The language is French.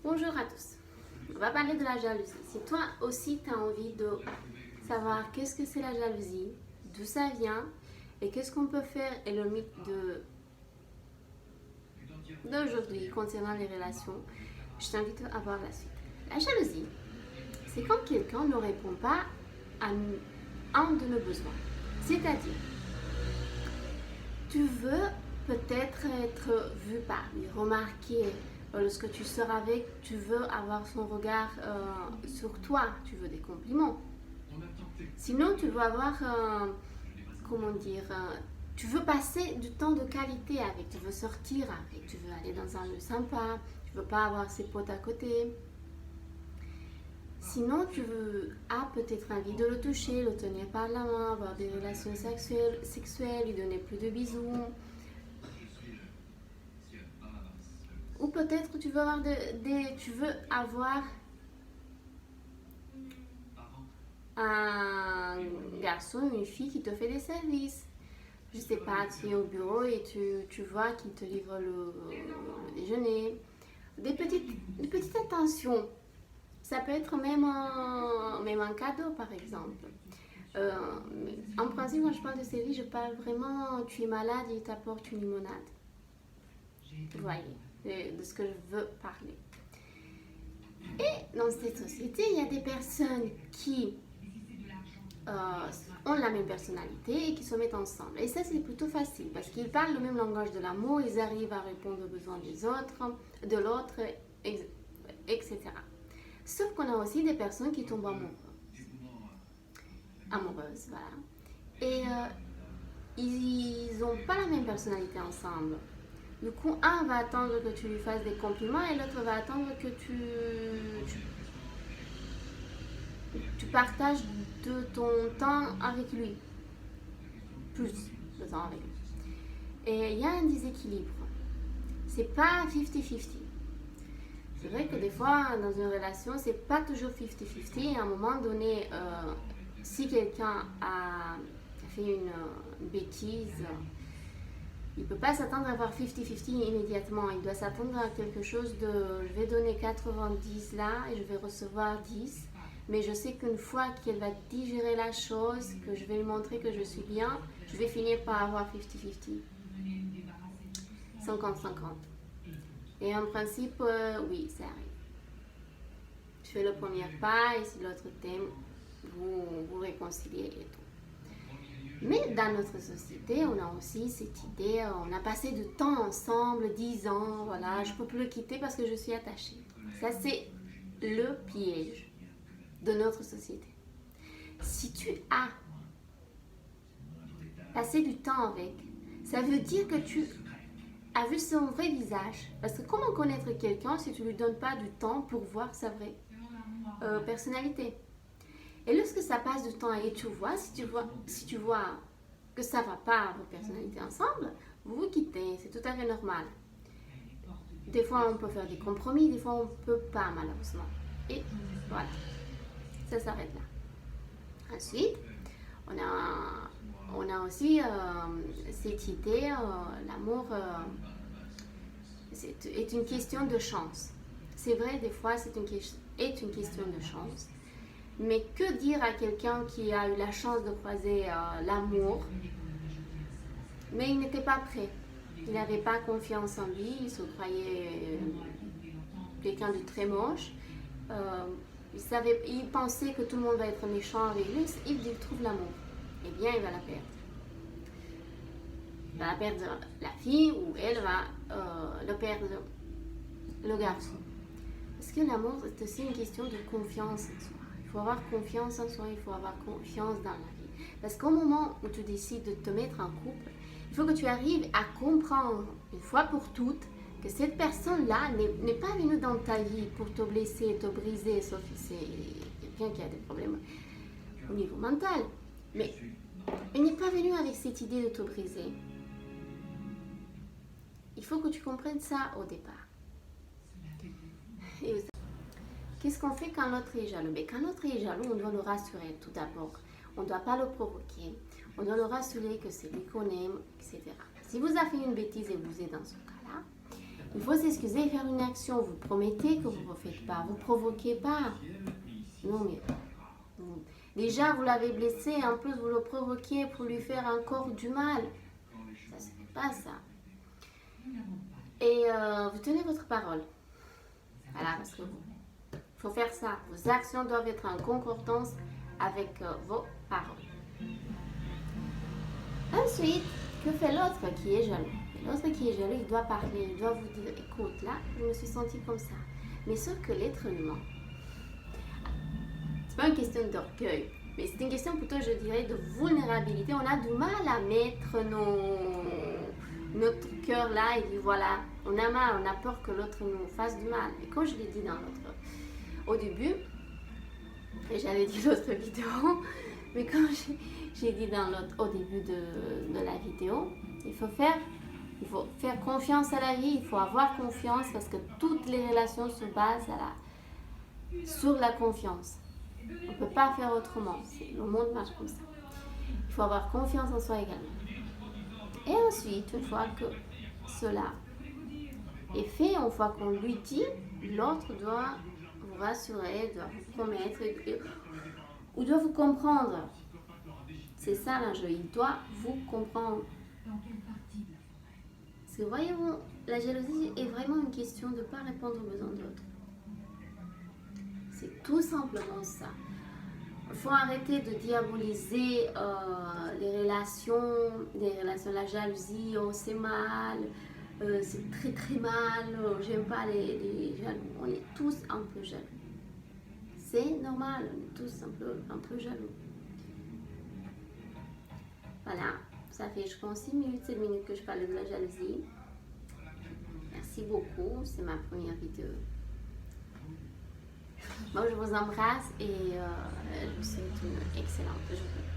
Bonjour à tous. On va parler de la jalousie. Si toi aussi tu as envie de savoir qu'est-ce que c'est la jalousie, d'où ça vient et qu'est-ce qu'on peut faire et le mythe d'aujourd'hui concernant les relations, je t'invite à voir la suite. La jalousie, c'est quand quelqu'un ne répond pas à un de nos besoins. C'est-à-dire, tu veux peut-être être vu par lui, remarqué. Lorsque tu sors avec, tu veux avoir son regard sur toi, tu veux des compliments. Sinon, tu veux avoir, comment dire, tu veux passer du temps de qualité avec, tu veux sortir avec, tu veux aller dans un lieu sympa, tu veux pas avoir ses potes à côté. Sinon, tu veux, peut-être envie de le toucher, le tenir par la main, avoir des relations sexuelles, lui donner plus de bisous. Ou peut-être tu veux avoir un garçon ou une fille qui te fait des services. Je sais pas, tu es au bureau et tu vois qu'il te livre le déjeuner. Des petites attentions. Ça peut être même un cadeau, par exemple. Euh, En principe, quand je parle de service, je parle vraiment, tu es malade et il t'apporte une limonade. Vous voyez, de ce que je veux parler. Et dans cette société, il y a des personnes qui ont la même personnalité et qui se mettent ensemble. Et ça, c'est plutôt facile parce qu'ils parlent le même langage de l'amour, ils arrivent à répondre aux besoins des autres, de l'autre, etc. Sauf qu'on a aussi des personnes qui tombent amoureuses, voilà. Et ils n'ont pas la même personnalité ensemble. Du coup, un va attendre que tu lui fasses des compliments et l'autre va attendre que tu partages de ton temps avec lui. Plus de temps avec lui. Et il y a un déséquilibre. C'est pas 50-50. C'est vrai que des fois, dans une relation, c'est pas toujours 50-50. Et à un moment donné, si quelqu'un a fait une bêtise, il ne peut pas s'attendre à avoir 50-50 immédiatement. Il doit s'attendre à quelque chose de je vais donner 90 là et je vais recevoir 10. Mais je sais qu'une fois qu'elle va digérer la chose, que je vais lui montrer que je suis bien, je vais finir par avoir 50-50. 50-50. Et en principe, oui, ça arrive. Tu fais le premier pas et si l'autre t'aime, vous réconciliez et tout. Mais dans notre société, on a aussi cette idée, on a passé du temps ensemble, 10 ans, voilà, je ne peux plus le quitter parce que je suis attachée. Ça, c'est le piège de notre société. Si tu as passé du temps avec, ça veut dire que tu as vu son vrai visage. Parce que comment connaître quelqu'un si tu ne lui donnes pas du temps pour voir sa vraie personnalité? Et lorsque ça passe du temps et si tu vois que ça ne va pas vos personnalités ensemble, vous vous quittez, c'est tout à fait normal. Des fois on peut faire des compromis, des fois on ne peut pas malheureusement. Et voilà, ça s'arrête là. Ensuite, on a aussi cette idée, l'amour est une question de chance. C'est vrai, des fois c'est une question de chance. Mais que dire à quelqu'un qui a eu la chance de croiser l'amour, mais il n'était pas prêt. Il n'avait pas confiance en lui, il se croyait quelqu'un de très moche. Il pensait que tout le monde va être méchant avec lui, il trouve l'amour. Eh bien, il va la perdre. Il va la perdre la fille ou elle va le perdre le garçon. Parce que l'amour, c'est aussi une question de confiance en soi. Il faut avoir confiance en soi, il faut avoir confiance dans la vie. Parce qu'au moment où tu décides de te mettre en couple, il faut que tu arrives à comprendre une fois pour toutes que cette personne-là n'est pas venue dans ta vie pour te blesser, te briser, sauf si c'est quelqu'un qui a des problèmes au niveau mental. Mais elle n'est pas venue avec cette idée de te briser. Il faut que tu comprennes ça au départ. Qu'est-ce qu'on fait quand l'autre est jaloux? Quand l'autre est jaloux, on doit le rassurer tout d'abord. On ne doit pas le provoquer. On doit le rassurer que c'est lui qu'on aime, etc. Si vous avez fait une bêtise et vous êtes dans ce cas-là, Il faut s'excuser et faire une action. Vous promettez que vous ne refaites pas. Vous ne provoquez pas. Non, mais déjà, vous l'avez blessé. En plus, vous le provoquez pour lui faire encore du mal. Ça ne se fait pas, ça. Et vous tenez votre parole. Voilà, parce que faut faire ça. Vos actions doivent être en concordance avec vos paroles. Ensuite, que fait l'autre qui est jaloux? L'autre qui est jaloux, il doit parler, il doit vous dire, écoute, là, je me suis sentie comme ça. Mais sauf que l'être humain, c'est pas une question d'orgueil, mais c'est une question plutôt, je dirais, de vulnérabilité. On a du mal à mettre notre cœur là et puis voilà, on a mal, on a peur que l'autre nous fasse du mal. Et comme je l'ai dit au début, et j'avais dit l'autre vidéo, mais comme j'ai dit au début de la vidéo, il faut faire confiance à la vie, il faut avoir confiance parce que toutes les relations se basent sur la confiance. On ne peut pas faire autrement, le monde marche comme ça. Il faut avoir confiance en soi également. Et ensuite, une fois que cela est fait, une fois qu'on lui dit, l'autre doit vous rassurer, doit vous promettre ou doit vous comprendre. C'est ça l'enjeu, il doit vous comprendre. Parce que voyez-vous, la jalousie est vraiment une question de ne pas répondre aux besoins de l'autre. C'est tout simplement ça. Il faut arrêter de diaboliser les relations, la jalousie, oh c'est mal, c'est très très mal, j'aime pas les jaloux. On est tous un peu jaloux. C'est normal, on est tous un peu jaloux. Voilà, ça fait je pense 6 minutes, 7 minutes que je parle de la jalousie. Merci beaucoup, c'est ma première vidéo. Moi je vous embrasse et je vous souhaite une excellente journée.